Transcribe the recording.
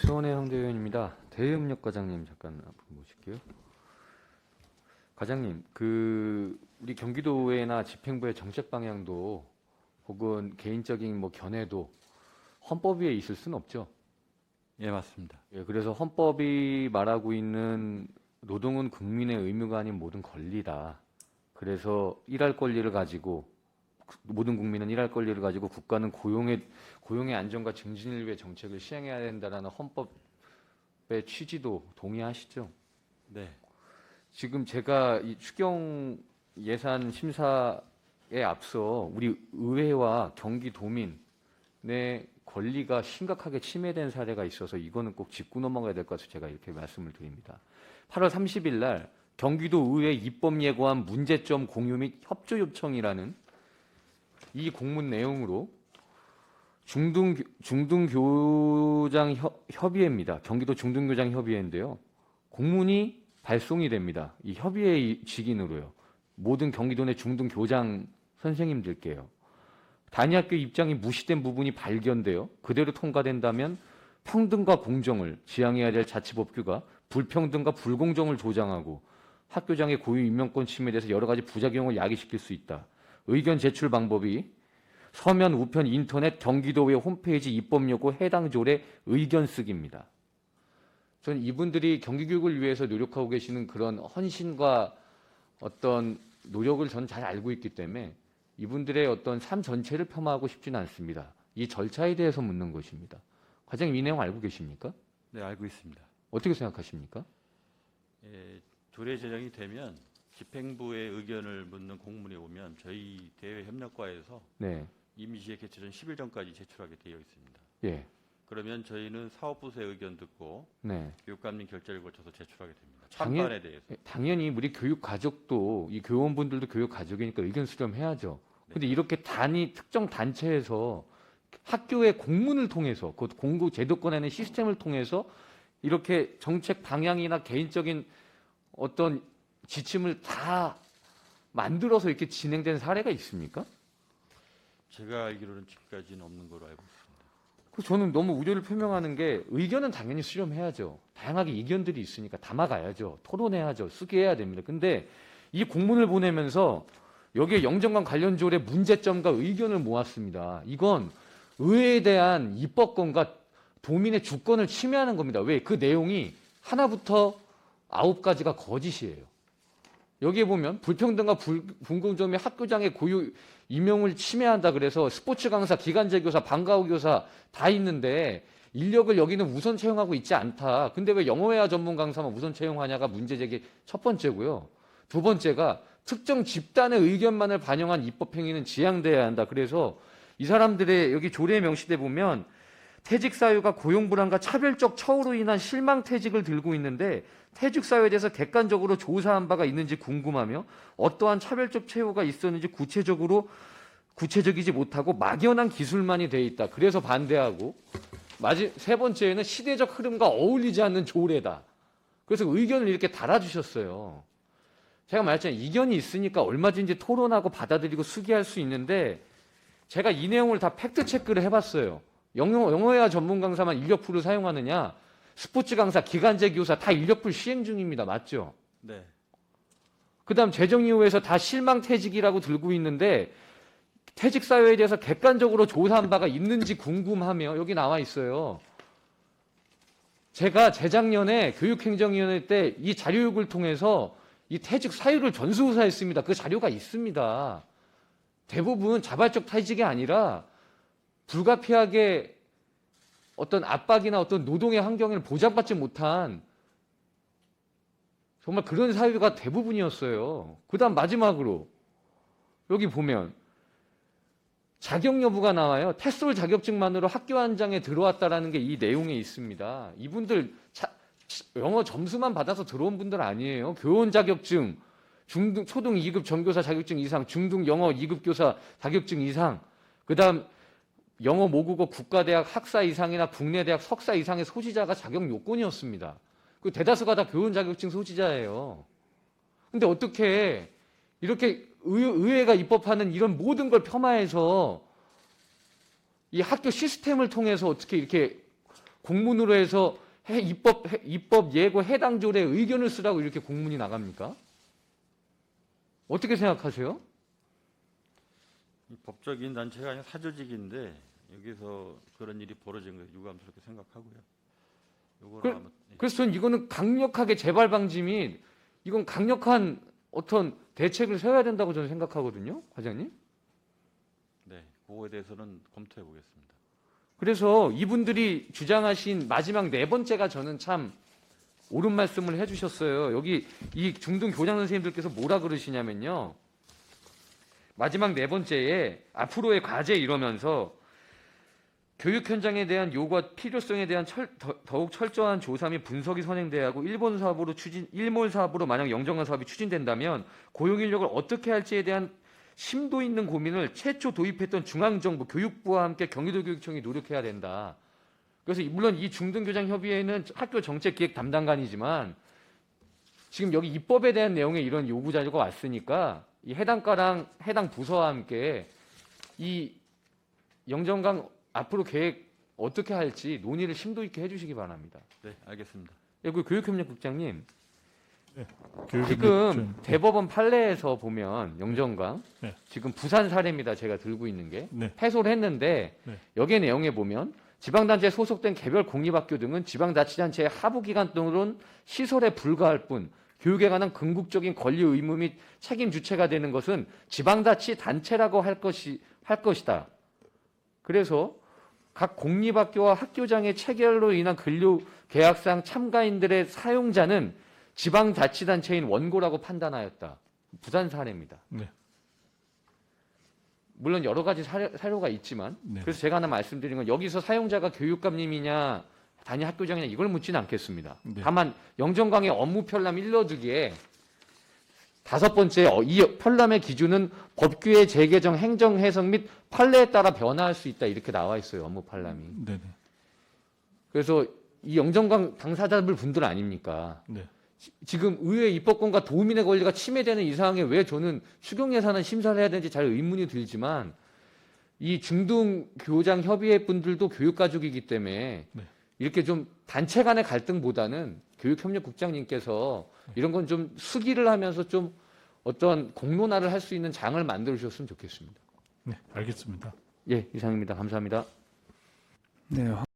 수원의 황대현입니다. 대협력 과장님 잠깐 앞으로 모실게요. 과장님, 우리 경기도의회나 집행부의 정책 방향도 혹은 개인적인 견해도 헌법 위에 있을 수는 없죠. 예, 맞습니다. 예, 그래서 헌법이 말하고 있는 노동은 국민의 의무가 아닌 모든 권리다. 그래서 일할 권리를 가지고 모든 국민은 일할 권리를 가지고 국가는 고용의 안정과 증진을 위해 정책을 시행해야 된다라는 헌법의 취지도 동의하시죠? 네. 지금 제가 이 추경 예산 심사에 앞서 우리 의회와 경기도민의 권리가 심각하게 침해된 사례가 있어서 이거는 꼭 짚고 넘어가야 될 것 같아서 제가 이렇게 말씀을 드립니다. 8월 30일 날 경기도 의회 입법 예고안 문제점 공유 및 협조 요청이라는 이 공문 내용으로 중등교장 협의회입니다. 경기도 중등교장 협의회인데요. 공문이 발송이 됩니다. 이 협의회 직인으로요. 모든 경기도 내 중등교장 선생님들께요. 단위학교 입장이 무시된 부분이 발견되어 그대로 통과된다면 평등과 공정을 지향해야 될 자치법규가 불평등과 불공정을 조장하고 학교장의 고유 임명권 침해에 대해서 여러 가지 부작용을 야기시킬 수 있다. 의견 제출 방법이 서면, 우편, 인터넷, 경기도의 홈페이지 입법 요구 해당 조례 의견 쓰기입니다. 저는 이분들이 경기교육을 위해서 노력하고 계시는 그런 헌신과 어떤 노력을 저는 잘 알고 있기 때문에 이분들의 어떤 삶 전체를 폄하하고 싶지는 않습니다. 이 절차에 대해서 묻는 것입니다. 과장님 이 내용 알고 계십니까? 네, 알고 있습니다. 어떻게 생각하십니까? 예, 조례 제정이 되면 집행부의 의견을 묻는 공문이 오면 저희 대외협력과에서 네. 이미지의 개최 전 10일 전까지 제출하게 되어 있습니다. 예. 그러면 저희는 사업부서의 의견 듣고 네. 교육감님 결재를 거쳐서 제출하게 됩니다. 찬반에 대해서. 당연히 우리 교육 가족도 이 교원분들도 교육 가족이니까 의견 수렴해야죠. 네. 근데 이렇게 특정 단체에서 학교의 공문을 통해서 그 공고 제도권에는 시스템을 통해서 이렇게 정책 방향이나 개인적인 어떤 지침을 다 만들어서 이렇게 진행된 사례가 있습니까? 제가 알기로는 지금까지는 없는 걸로 알고 있습니다. 그 저는 너무 우려를 표명하는 게 의견은 당연히 수렴해야죠. 다양하게 이견들이 있으니까 담아가야죠. 토론해야죠. 수기해야 됩니다. 근데 이 공문을 보내면서 여기에 영정관 관련 조례 문제점과 의견을 모았습니다. 이건 의회에 대한 입법권과 도민의 주권을 침해하는 겁니다. 왜? 그 내용이 하나부터 9가지가 거짓이에요. 여기에 보면 불평등과 불공정 및 학교장의 고유 임용을 침해한다 그래서 스포츠 강사, 기간제 교사, 방과후 교사 다 있는데 인력을 여기는 우선 채용하고 있지 않다. 근데 왜 영어회화 전문 강사만 우선 채용하냐가 문제 제기 첫 번째고요. 두 번째가 특정 집단의 의견만을 반영한 입법 행위는 지양돼야 한다. 그래서 이 사람들의 여기 조례에 명시돼 보면 퇴직 사유가 고용 불안과 차별적 처우로 인한 실망 퇴직을 들고 있는데 퇴직 사유에 대해서 객관적으로 조사한 바가 있는지 궁금하며 어떠한 차별적 처우가 있었는지 구체적이지 못하고 막연한 기술만이 돼 있다. 그래서 반대하고 세 번째는 시대적 흐름과 어울리지 않는 조례다. 그래서 의견을 이렇게 달아주셨어요. 제가 말했잖아요. 이견이 있으니까 얼마든지 토론하고 받아들이고 수기할 수 있는데 제가 이 내용을 다 팩트 체크를 해봤어요. 영어회화 전문 강사만 인력풀을 사용하느냐? 스포츠 강사, 기간제 교사 다 인력풀 시행 중입니다. 맞죠? 네. 그다음 재정이후에서 다 실망퇴직이라고 들고 있는데 퇴직 사유에 대해서 객관적으로 조사한 바가 있는지 궁금하며 여기 나와 있어요. 제가 재작년에 교육행정위원회 때 이 자료육을 통해서 이 퇴직 사유를 전수조사했습니다. 그 자료가 있습니다. 대부분 자발적 퇴직이 아니라 불가피하게 어떤 압박이나 어떤 노동의 환경을 보장받지 못한 정말 그런 사유가 대부분이었어요. 그 다음 마지막으로 여기 보면 자격 여부가 나와요. 테스트홀 자격증만으로 학교 한 장에 들어왔다라는 게 이 내용에 있습니다. 이분들 영어 점수만 받아서 들어온 분들 아니에요. 교원 자격증, 초등 2급 전교사 자격증 이상, 중등 영어 2급 교사 자격증 이상, 그 다음 영어 모국어 국가대학 학사 이상이나 국내 대학 석사 이상의 소지자가 자격 요건이었습니다. 그 대다수가 다 교원 자격증 소지자예요. 근데 어떻게 이렇게 의회가 입법하는 이런 모든 걸 폄하해서 이 학교 시스템을 통해서 어떻게 이렇게 공문으로 해서 입법 예고 해당 조례 의견을 쓰라고 이렇게 공문이 나갑니까? 어떻게 생각하세요? 이 법적인 단체가 아니라 사조직인데 여기서 그런 일이 벌어진 거 유감스럽게 생각하고요. 요거는 아마 그래서 저는 이거는 강력하게 재발 방지 및 이건 강력한 어떤 대책을 세워야 된다고 저는 생각하거든요, 과장님. 네, 그거에 대해서는 검토해 보겠습니다. 그래서 이분들이 주장하신 마지막 네 번째가 저는 참 옳은 말씀을 해주셨어요. 여기 이 중등 교장 선생님들께서 뭐라 그러시냐면요. 마지막 네 번째에 앞으로의 과제 이러면서 교육 현장에 대한 요구와 필요성에 대한 더욱 철저한 조사 및 분석이 선행돼야 하고 일몰 사업으로 만약 영정관 사업이 추진된다면 고용 인력을 어떻게 할지에 대한 심도 있는 고민을 최초 도입했던 중앙정부 교육부와 함께 경기도교육청이 노력해야 된다. 그래서 물론 이 중등교장협의회는 학교 정책기획 담당관이지만 지금 여기 입법에 대한 내용에 이런 요구 자료가 왔으니까 이 해당 과랑 해당 부서와 함께 이 영정강 앞으로 계획 어떻게 할지 논의를 심도 있게 해주시기 바랍니다. 네, 알겠습니다. 예, 그 교육협력국장님, 교육협력 지금 좀- 대법원 판례에서 보면 영정강 네. 지금 부산 사례입니다. 제가 들고 있는 게 네. 패소를 했는데 네. 여기에 내용에 보면 지방단체에 소속된 개별 공립학교 등은 지방자치단체의 하부기관 또는 시설에 불과할 뿐 교육에 관한 궁극적인 권리 의무 및 책임 주체가 되는 것은 지방자치단체라고 할 것이다. 그래서 각 공립학교와 학교장의 체결로 인한 근로 계약상 참가인들의 사용자는 지방자치단체인 원고라고 판단하였다. 부산 사례입니다. 네. 물론 여러 가지 사료가 있지만 네. 그래서 제가 하나 말씀드린 건 여기서 사용자가 교육감님이냐 단위 학교장이냐 이걸 묻지는 않겠습니다. 네. 다만 영정강의 업무 편람 일러두기에 다섯 번째 이 편람의 기준은 법규의 재개정, 행정 해석 및 판례에 따라 변화할 수 있다 이렇게 나와 있어요. 업무 판람이. 네네. 그래서 이 영정강 당사자들 분들 아닙니까? 네. 지금 의회 입법권과 도민의 권리가 침해되는 이 상황에 왜 저는 추경 예산안 심사를 해야 되는지 잘 의문이 들지만 이 중등 교장 협의회 분들도 교육 가족이기 때문에 네. 이렇게 좀 단체 간의 갈등보다는 교육협력국장님께서 이런 건 좀 수기를 하면서 좀 어떤 공론화를 할 수 있는 장을 만들어 주셨으면 좋겠습니다. 네, 알겠습니다. 예, 이상입니다. 감사합니다. 네,